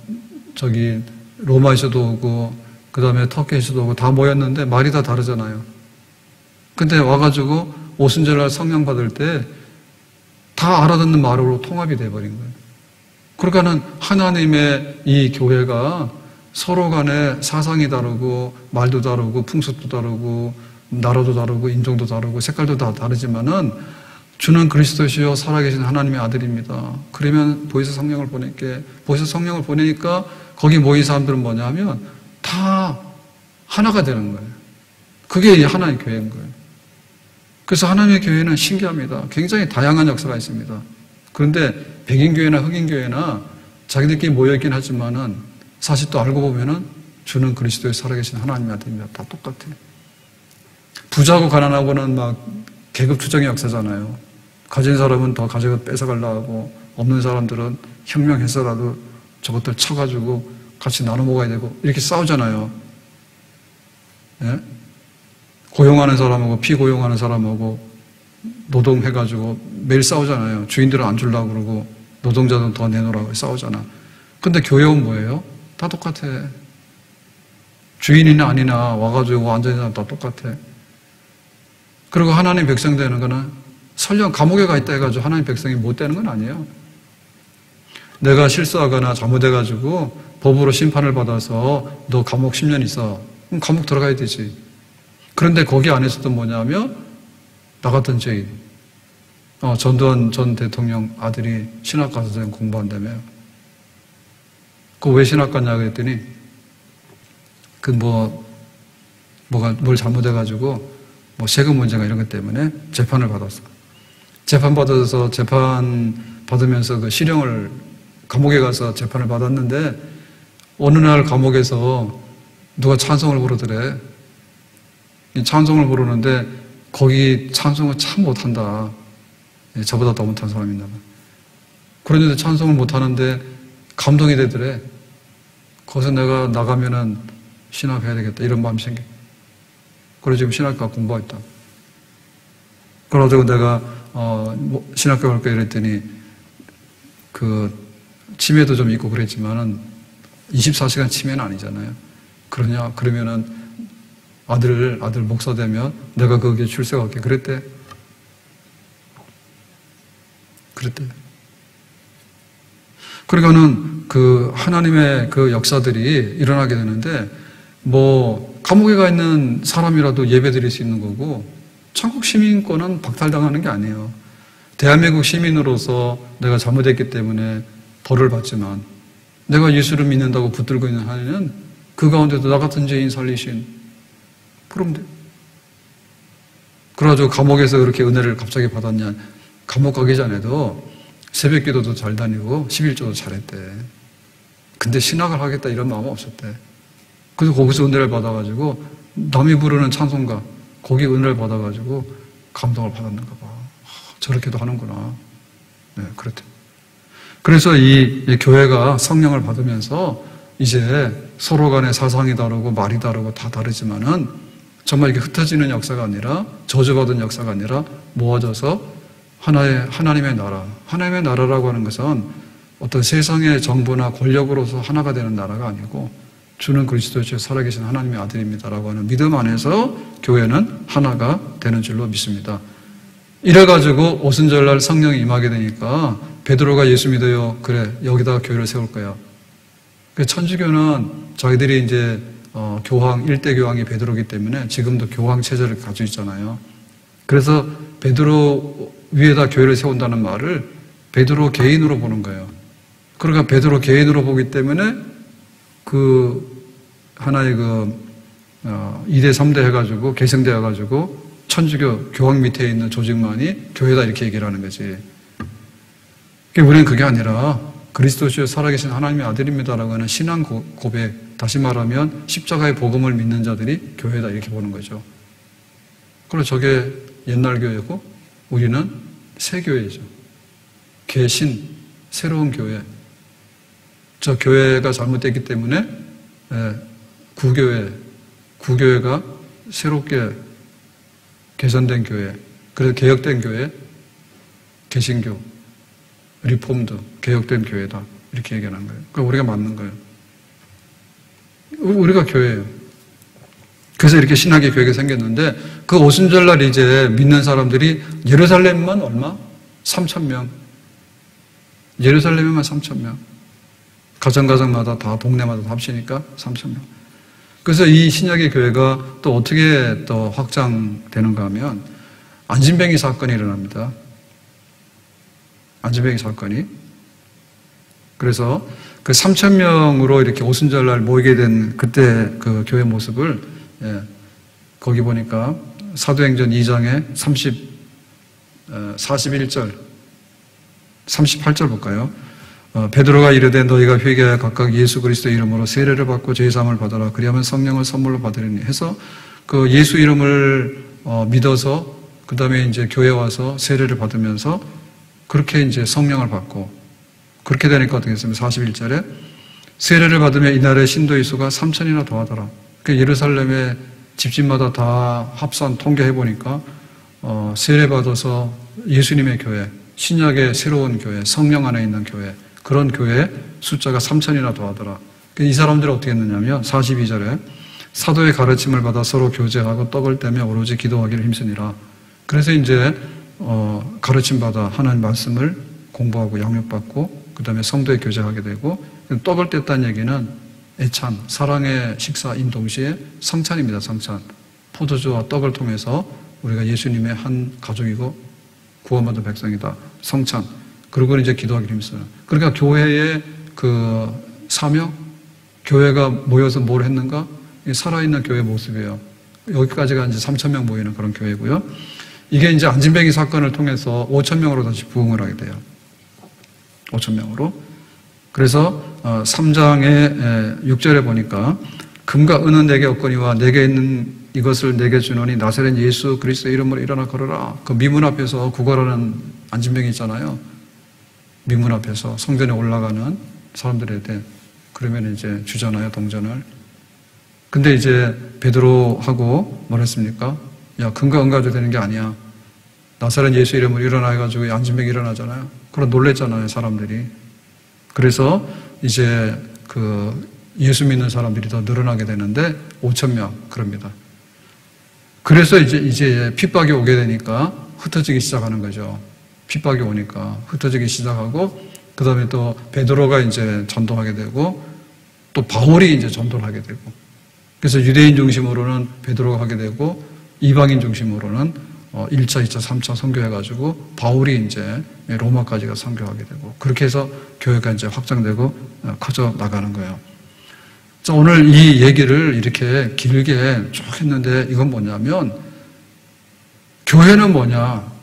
로마에서도 오고 그 다음에 터키에서도 오고 다 모였는데 말이 다 다르잖아요. 근데 와가지고 오순절날 성령 받을 때 다 알아듣는 말로 통합이 돼버린 거예요. 그러니까는 하나님의 이 교회가 서로 간에 사상이 다르고 말도 다르고 풍습도 다르고 나라도 다르고 인종도 다르고 색깔도 다 다르지만은 주는 그리스도시요 살아계신 하나님의 아들입니다. 그러면 보혜사 성령을 보낼게. 보혜사 성령을 보내니까 거기 모인 사람들은 뭐냐면 다 하나가 되는 거예요. 그게 하나님의 교회인 거예요. 그래서 하나님의 교회는 신기합니다. 굉장히 다양한 역사가 있습니다. 그런데 백인교회나 흑인교회나 자기들끼리 모여있긴 하지만은 사실 또 알고 보면은 주는 그리스도의 살아계신 하나님의 아들입니다. 다 똑같아요. 부자고 가난하고는 막 계급 투정의 역사잖아요. 가진 사람은 더 가져가 뺏어가려고 하고, 없는 사람들은 혁명해서라도 저것들 쳐가지고 같이 나눠 먹어야 되고 이렇게 싸우잖아요. 예? 고용하는 사람하고 피고용하는 사람하고 노동해가지고 매일 싸우잖아요. 주인들은 안 주려고 그러고 노동자들은 더 내놓으라고 싸우잖아. 근데 교회는 뭐예요? 다 똑같아. 주인이나 아니나 와가지고 완전히 다 똑같아. 그리고 하나님 백성 되는 거는 설령 감옥에 가 있다 해가지고 하나님 백성이 못 되는 건 아니에요. 내가 실수하거나 잘못해가지고 법으로 심판을 받아서 너 감옥 10년 있어. 그럼 감옥 들어가야 되지. 그런데 거기 안에서도 뭐냐면 나 같은 죄인, 전두환 전 대통령 아들이 신학 가서 공부한다며. 그 왜 신학 갔냐 그랬더니 뭘 잘못해가지고 세금 문제가 이런 것 때문에 재판을 받았어. 재판 받아서 재판 받으면서 그 실형을 감옥에 가서 재판을 받았는데 어느 날 감옥에서 누가 찬송을 부르더래. 찬송을 부르는데 거기 찬송을 참 못한다. 저보다 더 못한 사람이 있나 봐. 그런데 찬송을 못하는데 감동이 되더래. 거기서 내가 나가면은 신학해야 되겠다 이런 마음이 생겨. 그래서 지금 신학과 공부하고 있다. 그래가지고 내가 신학교 갈까 이랬더니 그 치매도 좀 있고 그랬지만은 24시간 치매는 아니잖아요. 그러면은 아들 목사 되면 내가 거기에 출세할게. 그랬대. 그러니까는 그 하나님의 그 역사들이 일어나게 되는데 감옥에 가 있는 사람이라도 예배 드릴 수 있는 거고 천국 시민권은 박탈당하는 게 아니에요. 대한민국 시민으로서 내가 잘못했기 때문에 벌을 받지만 내가 예수를 믿는다고 붙들고 있는 한에는 그 가운데도 나 같은 죄인 살리신 그럼 돼. 그래가지고 감옥에서 그렇게 은혜를 갑자기 받았냐. 감옥 가기 전에도 새벽 기도도 잘 다니고 11조도 잘했대. 근데 신학을 하겠다 이런 마음은 없었대. 그래서 거기서 은혜를 받아가지고 남이 부르는 찬송가 거기 은혜를 받아가지고 감동을 받았는가 봐. 저렇게도 하는구나. 네, 그렇대. 그래서 이 교회가 성령을 받으면서 이제 서로 간의 사상이 다르고 말이 다르고 다 다르지만은 정말 이렇게 흩어지는 역사가 아니라 저주받은 역사가 아니라 모아져서 하나님의 나라. 하나님의 나라라고 하는 것은 어떤 세상의 정부나 권력으로서 하나가 되는 나라가 아니고 주는 그리스도의 살아계신 하나님의 아들입니다라고 하는 믿음 안에서 교회는 하나가 되는 줄로 믿습니다. 이래가지고 오순절날 성령이 임하게 되니까 베드로가 예수 믿어요. 그래, 여기다가 교회를 세울 거야. 그 천주교는 자기들이 이제 교황, 일대 교황이 베드로이기 때문에 지금도 교황 체제를 가지고 있잖아요. 그래서 베드로 위에다 교회를 세운다는 말을 베드로 개인으로 보는 거예요. 그러니까 베드로 개인으로 보기 때문에 그 하나의 그 2대, 3대 해가지고 계승되어가지고 천주교 교황 밑에 있는 조직만이 교회다 이렇게 얘기를 하는 거지. 우리는 그게 아니라 그리스도시여 살아계신 하나님의 아들입니다라고 하는 신앙 고백, 다시 말하면 십자가의 복음을 믿는 자들이 교회다 이렇게 보는 거죠. 그리고 저게 옛날 교회고 우리는 새 교회죠. 개신, 새로운 교회. 저 교회가 잘못됐기 때문에 구교회가 새롭게 개선된 교회, 그래서 개혁된 교회, 개신교, 리폼드, 개혁된 교회다 이렇게 얘기하는 거예요. 그러니까 우리가 맞는 거예요. 우리가 교회예요. 그래서 이렇게 신학의 교회가 생겼는데 그 오순절날 이제 믿는 사람들이 예루살렘만 얼마? 3,000명. 예루살렘에만 3,000명. 가정마다 다 동네마다 다 합치니까 3,000명. 그래서 이 신약의 교회가 또 어떻게 또 확장되는가 하면 안진뱅이 사건이 일어납니다. 안진뱅이 사건이. 그래서 그 3,000명으로 이렇게 오순절날 모이게 된 그때 그 교회 모습을 거기 보니까 사도행전 2장에 41절, 38절 볼까요? 베드로가 이르되 너희가 회개하여 각각 예수 그리스도의 이름으로 세례를 받고 죄사함을 받아라. 그리하면 성령을 선물로 받으리니 해서 그 예수 이름을 믿어서 그 다음에 이제 교회 와서 세례를 받으면서 그렇게 이제 성령을 받고 그렇게 되니까 어떻게 했습니까? 41절에 세례를 받으면 이날의 신도의 수가 3,000이나 더하더라. 그 예루살렘의 집집마다 다 합산 통계해 보니까 세례 받아서 예수님의 교회, 신약의 새로운 교회, 성령 안에 있는 교회, 그런 교회 숫자가 3,000이나 더하더라. 이 사람들은 어떻게 했느냐면 42절에 사도의 가르침을 받아 서로 교제하고 떡을 떼며 오로지 기도하기를 힘쓰니라. 그래서 이제 가르침 받아 하나님 말씀을 공부하고 양육받고 그 다음에 성도에 교제하게 되고 떡을 뗐다는 얘기는 애찬, 사랑의 식사인 동시에 성찬입니다. 성찬. 포도주와 떡을 통해서 우리가 예수님의 한 가족이고 구원받은 백성이다. 성찬. 그리고 이제 기도하기를 힘써요. 그러니까 교회의 그 사명, 교회가 모여서 뭘 했는가? 살아있는 교회 모습이에요. 여기까지가 이제 3,000명 모이는 그런 교회고요. 이게 이제 안진뱅이 사건을 통해서 5,000명으로 다시 부흥을 하게 돼요. 5,000명으로. 그래서 3장의 6절에 보니까 금과 은은 내게 없거니와 내게 있는 이것을 내게 주노니 나사렛 예수 그리스도의 이름으로 일어나 걸어라. 그 미문 앞에서 구걸하는 안진뱅이 있잖아요. 미문 앞에서 성전에 올라가는 사람들에 대해 그러면 이제 주잖아요, 동전을. 근데 이제 베드로하고 뭐랬습니까? 야, 금과 은 가지고 되는 게 아니야. 나사렛 예수 이름으로 일어나 해가지고 안진뱅이 일어나잖아요. 그럼 놀랬잖아요, 사람들이. 그래서 이제 그 예수 믿는 사람들이 더 늘어나게 되는데 5,000명 그럽니다. 그래서 이제 핍박이 오게 되니까 흩어지기 시작하는 거죠. 핍박이 오니까 흩어지기 시작하고 그 다음에 또 베드로가 이제 전도하게 되고 또 바울이 이제 전도를 하게 되고 그래서 유대인 중심으로는 베드로가 하게 되고 이방인 중심으로는 1차, 2차, 3차 선교해가지고 바울이 이제 로마까지가 선교하게 되고 그렇게 해서 교회가 이제 확장되고 커져 나가는 거예요. 자, 오늘 이 얘기를 이렇게 길게 쭉 했는데 이건 뭐냐면 교회는 뭐냐?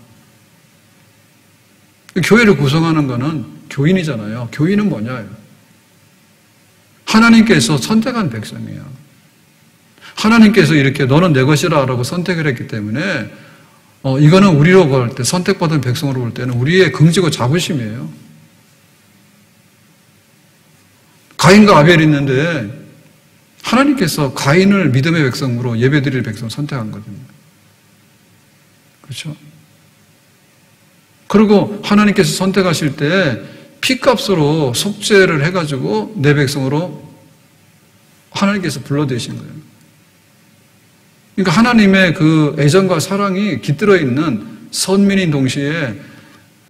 교회를 구성하는 거는 교인이잖아요. 교인은 뭐냐? 하나님께서 선택한 백성이에요. 하나님께서 이렇게 너는 내 것이라 라고 선택을 했기 때문에 이거는 우리로 볼 때 선택받은 백성으로 볼 때는 우리의 긍지고 자부심이에요. 가인과 아벨이 있는데 하나님께서 가인을 믿음의 백성으로 예배드릴 백성을 선택한 거거든요. 그렇죠? 그리고 하나님께서 선택하실 때 피값으로 속죄를 해가지고 내 백성으로 하나님께서 불러드신 거예요. 그러니까 하나님의 그 애정과 사랑이 깃들어 있는 선민인 동시에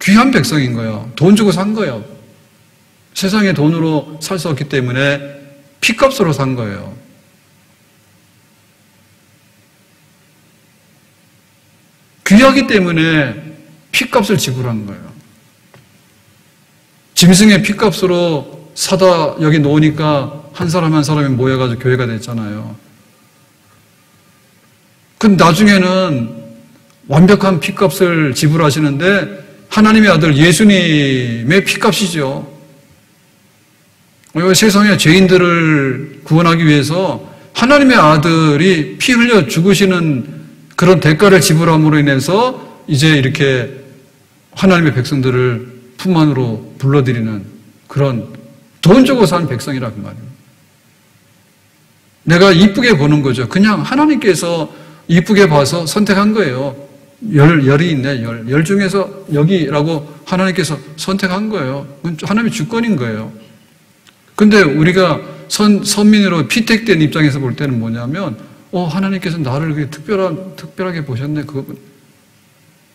귀한 백성인 거예요. 돈 주고 산 거예요. 세상의 돈으로 살 수 없기 때문에 피값으로 산 거예요. 귀하기 때문에 피값을 지불한 거예요. 짐승의 피값으로 사다 여기 놓으니까 한 사람 한 사람이 모여가지고 교회가 됐잖아요. 근데 나중에는 완벽한 피값을 지불하시는데 하나님의 아들 예수님의 피값이죠. 세상의 죄인들을 구원하기 위해서 하나님의 아들이 피 흘려 죽으시는 그런 대가를 지불함으로 인해서 이제 이렇게 하나님의 백성들을 품 안으로 불러들이는 그런 돈 주고 산 백성이라 그 말이에요. 내가 이쁘게 보는 거죠. 그냥 하나님께서 이쁘게 봐서 선택한 거예요. 열이 있네, 열 중에서 여기라고 하나님께서 선택한 거예요. 그건 하나님의 주권인 거예요. 근데 우리가 선민으로 피택된 입장에서 볼 때는 뭐냐면, 하나님께서 나를 특별하게 보셨네, 그거군.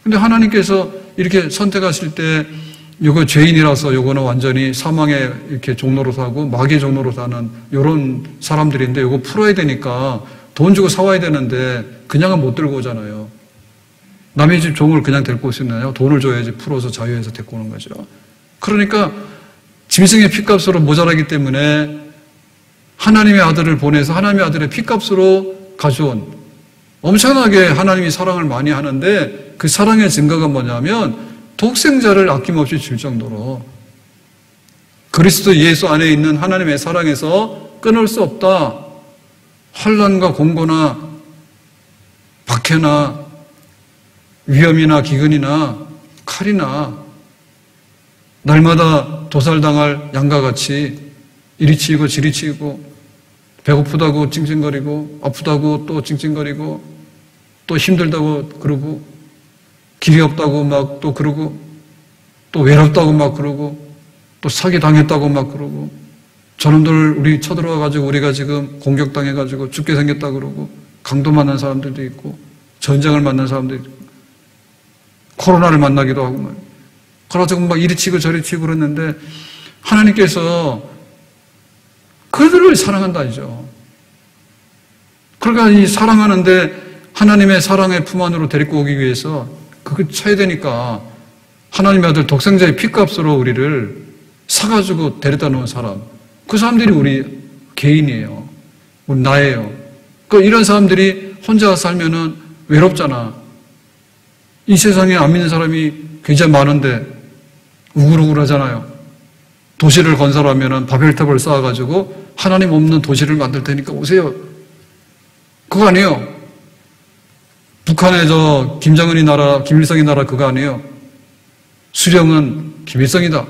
근데 하나님께서 이렇게 선택하실 때, 요거 죄인이라서 요거는 완전히 사망의 이렇게 종로로 사고, 마귀의 종로로 사는 요런 사람들인데, 요거 풀어야 되니까 돈 주고 사와야 되는데, 그냥은 못 들고 오잖아요. 남의 집 종을 그냥 데리고 올 수 있나요? 돈을 줘야지 풀어서 자유해서 데리고 오는 거죠. 그러니까, 짐승의 피값으로 모자라기 때문에 하나님의 아들을 보내서 하나님의 아들의 피값으로 가져온 엄청나게 하나님이 사랑을 많이 하는데 그 사랑의 증거가 뭐냐면 독생자를 아낌없이 줄 정도로 그리스도 예수 안에 있는 하나님의 사랑에서 끊을 수 없다. 환난과 공고나 박해나 위험이나 기근이나 칼이나 날마다 도살당할 양과 같이 이리 치이고 저리 치이고 배고프다고 찡찡거리고 아프다고 또 찡찡거리고 또 힘들다고 그러고 길이 없다고 막 또 그러고 또 외롭다고 막 그러고 또 사기당했다고 막 그러고 저놈들 우리 쳐들어와가지고 우리가 지금 공격당해가지고 죽게 생겼다 그러고 강도 만난 사람들도 있고 전쟁을 만난 사람도 있고 코로나를 만나기도 하고 말이에요. 그래가지고 막 이리 치고 저리 치고 그랬는데 하나님께서 그들을 사랑한다죠. 그러니까 이 사랑하는데 하나님의 사랑의 품 안으로 데리고 오기 위해서 그걸 쳐야 되니까 하나님의 아들 독생자의 피값으로 우리를 사가지고 데려다 놓은 사람, 그 사람들이 우리 개인이에요. 우리 나예요. 이런 사람들이 혼자 살면은 외롭잖아. 이 세상에 안 믿는 사람이 굉장히 많은데 우글우글하잖아요. 도시를 건설하면은 바벨탑을 쌓아가지고 하나님 없는 도시를 만들 테니까 오세요. 그거 아니에요. 북한의 김정은이 나라, 김일성이 나라 그거 아니에요. 수령은 김일성이다.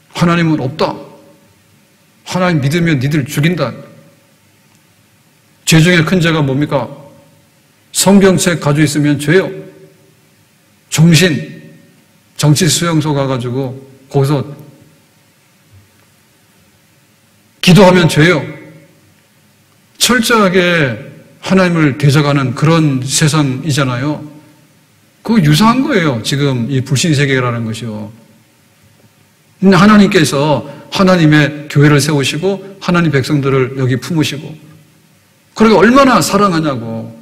하나님은 없다. 하나님 믿으면 니들 죽인다. 죄 중에 큰 죄가 뭡니까? 성경책 가지고 있으면 죄요. 종신, 정치 수용소 가가지고 거기서 기도하면 죄요. 철저하게 하나님을 대적하는 그런 세상이잖아요. 그거 유사한 거예요. 지금 이 불신세계라는 것이요. 근데 하나님께서 하나님의 교회를 세우시고 하나님 백성들을 여기 품으시고 그리고 얼마나 사랑하냐고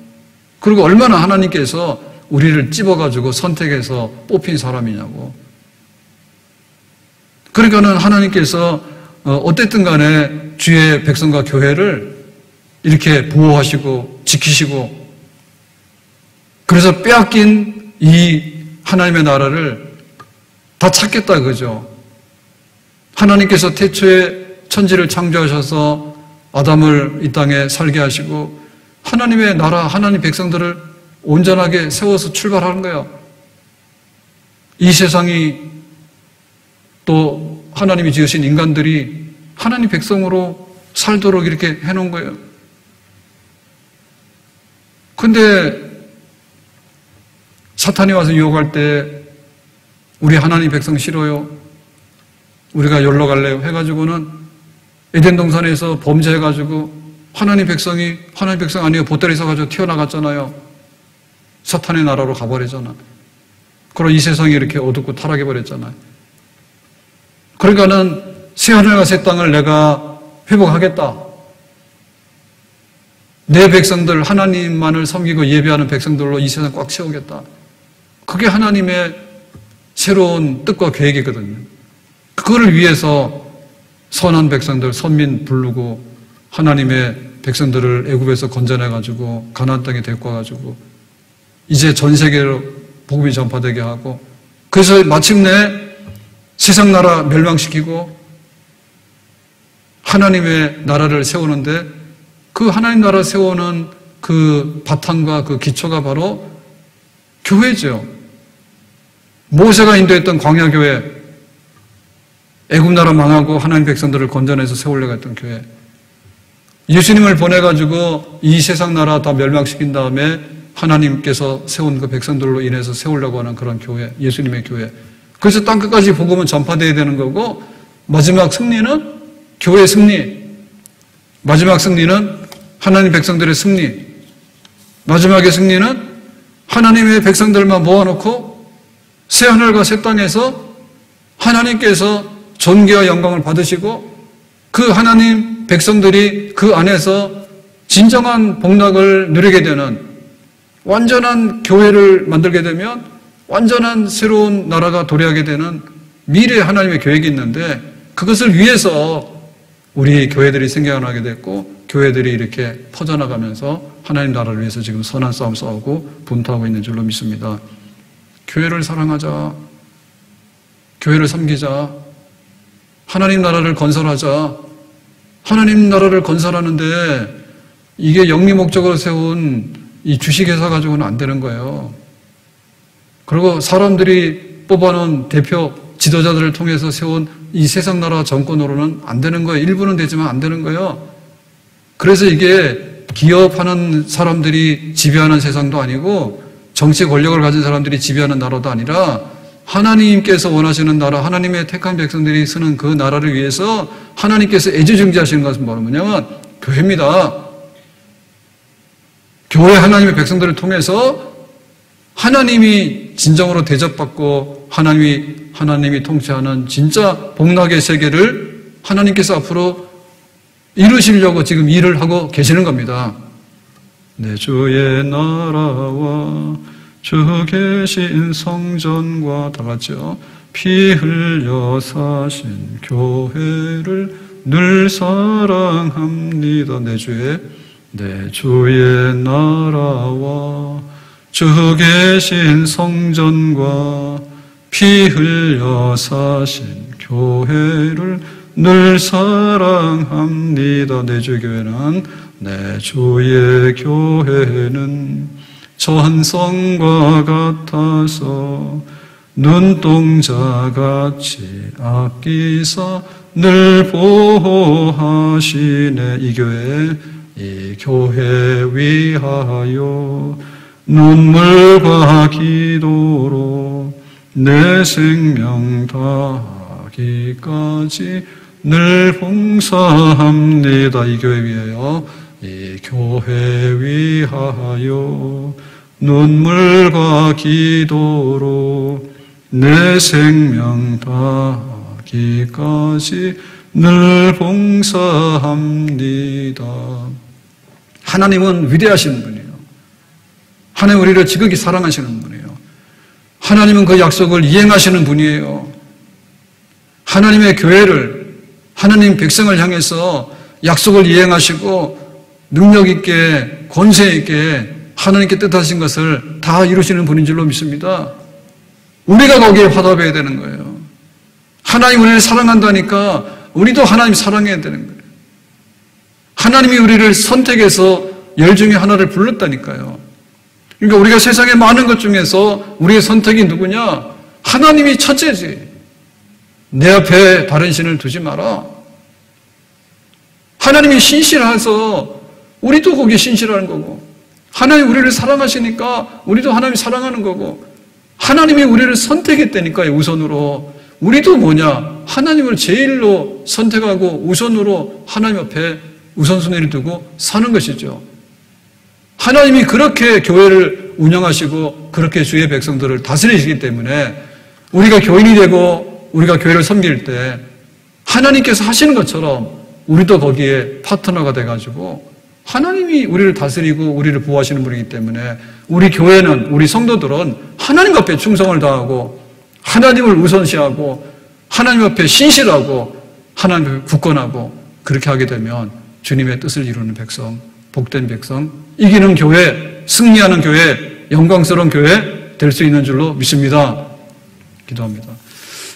그리고 얼마나 하나님께서 우리를 찝어가지고 선택해서 뽑힌 사람이냐고. 그러니까는 하나님께서 어쨌든 간에 주의 백성과 교회를 이렇게 보호하시고 지키시고 그래서 빼앗긴 이 하나님의 나라를 다 찾겠다 그죠. 하나님께서 태초에 천지를 창조하셔서 아담을 이 땅에 살게 하시고 하나님의 나라, 하나님 백성들을 온전하게 세워서 출발하는 거야. 이 세상이 또 하나님이 지으신 인간들이 하나님 백성으로 살도록 이렇게 해놓은 거예요. 근데 사탄이 와서 유혹할 때 우리 하나님 백성 싫어요. 우리가 열로 갈래요. 해가지고는 에덴 동산에서 범죄해가지고 하나님 백성이 하나님 백성 아니에요. 보따리 서가지고 튀어나갔잖아요. 사탄의 나라로 가버리잖아. 그럼 이 세상이 이렇게 어둡고 타락해버렸잖아요. 그러니까는 새 하늘과 새 땅을 내가 회복하겠다. 내 백성들, 하나님만을 섬기고 예배하는 백성들로 이 세상 꽉 채우겠다. 그게 하나님의 새로운 뜻과 계획이거든요. 그거를 위해서 선한 백성들, 선민 부르고 하나님의 백성들을 애굽에서 건져내가지고 가나안 땅에 데리고 와가지고 이제 전 세계로 복음이 전파되게 하고, 그래서 마침내 세상 나라 멸망시키고 하나님의 나라를 세우는데, 그 하나님 나라 세우는 그 바탕과 그 기초가 바로 교회죠. 모세가 인도했던 광야교회, 애굽 나라 망하고 하나님 백성들을 건져내서 세우려고 했던 교회, 예수님을 보내가지고 이 세상 나라 다 멸망시킨 다음에 하나님께서 세운 그 백성들로 인해서 세우려고 하는 그런 교회, 예수님의 교회. 그래서 땅끝까지 복음은 전파되어야 되는 거고, 마지막 승리는 교회의 승리, 마지막 승리는 하나님 백성들의 승리, 마지막의 승리는 하나님의 백성들만 모아놓고 새 하늘과 새 땅에서 하나님께서 존귀와 영광을 받으시고 그 하나님 백성들이 그 안에서 진정한 복락을 누리게 되는 완전한 교회를 만들게 되면 완전한 새로운 나라가 도래하게 되는 미래의 하나님의 계획이 있는데, 그것을 위해서 우리 교회들이 생겨나게 됐고 교회들이 이렇게 퍼져나가면서 하나님 나라를 위해서 지금 선한 싸움 싸우고 분투하고 있는 줄로 믿습니다. 교회를 사랑하자, 교회를 섬기자, 하나님 나라를 건설하자. 하나님 나라를 건설하는데 이게 영리 목적으로 세운 이 주식회사 가지고는 안 되는 거예요. 그리고 사람들이 뽑아놓은 대표 지도자들을 통해서 세운 이 세상 나라 정권으로는 안 되는 거예요. 일부는 되지만 안 되는 거예요. 그래서 이게 기업하는 사람들이 지배하는 세상도 아니고 정치 권력을 가진 사람들이 지배하는 나라도 아니라 하나님께서 원하시는 나라, 하나님의 택한 백성들이 쓰는 그 나라를 위해서 하나님께서 애지중지하시는 것은 뭐냐면 교회입니다. 교회 하나님의 백성들을 통해서 하나님이 진정으로 대접받고 하나님이 통치하는 진짜 복락의 세계를 하나님께서 앞으로 이루시려고 지금 일을 하고 계시는 겁니다. 내 주의 나라와 주 계신 성전과 다 같이요. 피 흘려 사신 교회를 늘 사랑합니다. 내 주의 나라와 주 계신 성전과 피 흘려 사신 교회를 늘 사랑합니다. 내 주의 교회는, 내 주의 교회는 전성과 같아서 눈동자같이 아끼사 늘 보호하시네. 이 교회 위하여 눈물과 기도로 내 생명 다하기까지 늘 봉사합니다. 이 교회 위하여, 이 교회 위하여 눈물과 기도로 내 생명 다하기까지 늘 봉사합니다. 하나님은 위대하신 분이에요. 하나님 우리를 지극히 사랑하시는 분이에요. 하나님은 그 약속을 이행하시는 분이에요. 하나님의 교회를, 하나님 백성을 향해서 약속을 이행하시고 능력 있게 권세 있게 하나님께 뜻하신 것을 다 이루시는 분인 줄로 믿습니다. 우리가 거기에 화답해야 되는 거예요. 하나님 우리를 사랑한다니까 우리도 하나님 사랑해야 되는 거예요. 하나님이 우리를 선택해서 열 중에 하나를 불렀다니까요. 그러니까 우리가 세상에 많은 것 중에서 우리의 선택이 누구냐? 하나님이 첫째지. 내 앞에 다른 신을 두지 마라. 하나님이 신실해서 우리도 거기에 신실하는 거고, 하나님 우리를 사랑하시니까 우리도 하나님 사랑하는 거고, 하나님이 우리를 선택했다니까요. 우선으로. 우리도 뭐냐? 하나님을 제일로 선택하고 우선으로 하나님 앞에 우선순위를 두고 사는 것이죠. 하나님이 그렇게 교회를 운영하시고 그렇게 주의 백성들을 다스리시기 때문에 우리가 교인이 되고 우리가 교회를 섬길 때 하나님께서 하시는 것처럼 우리도 거기에 파트너가 돼가지고 하나님이 우리를 다스리고 우리를 보호하시는 분이기 때문에 우리 교회는, 우리 성도들은 하나님 앞에 충성을 다하고 하나님을 우선시하고 하나님 앞에 신실하고 하나님 앞에 굳건하고 그렇게 하게 되면 주님의 뜻을 이루는 백성, 복된 백성, 이기는 교회, 승리하는 교회, 영광스러운 교회 될 수 있는 줄로 믿습니다. 기도합니다.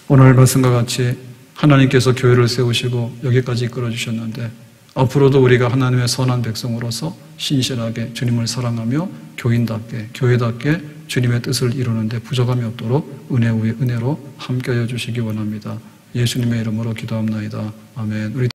오늘 말씀과 같이 하나님께서 교회를 세우시고 여기까지 이끌어 주셨는데 앞으로도 우리가 하나님의 선한 백성으로서 신실하게 주님을 사랑하며 교인답게, 교회답게 주님의 뜻을 이루는데 부족함이 없도록 은혜 위에 은혜로 함께하여 주시기 원합니다. 예수님의 이름으로 기도합나이다. 아멘. 우리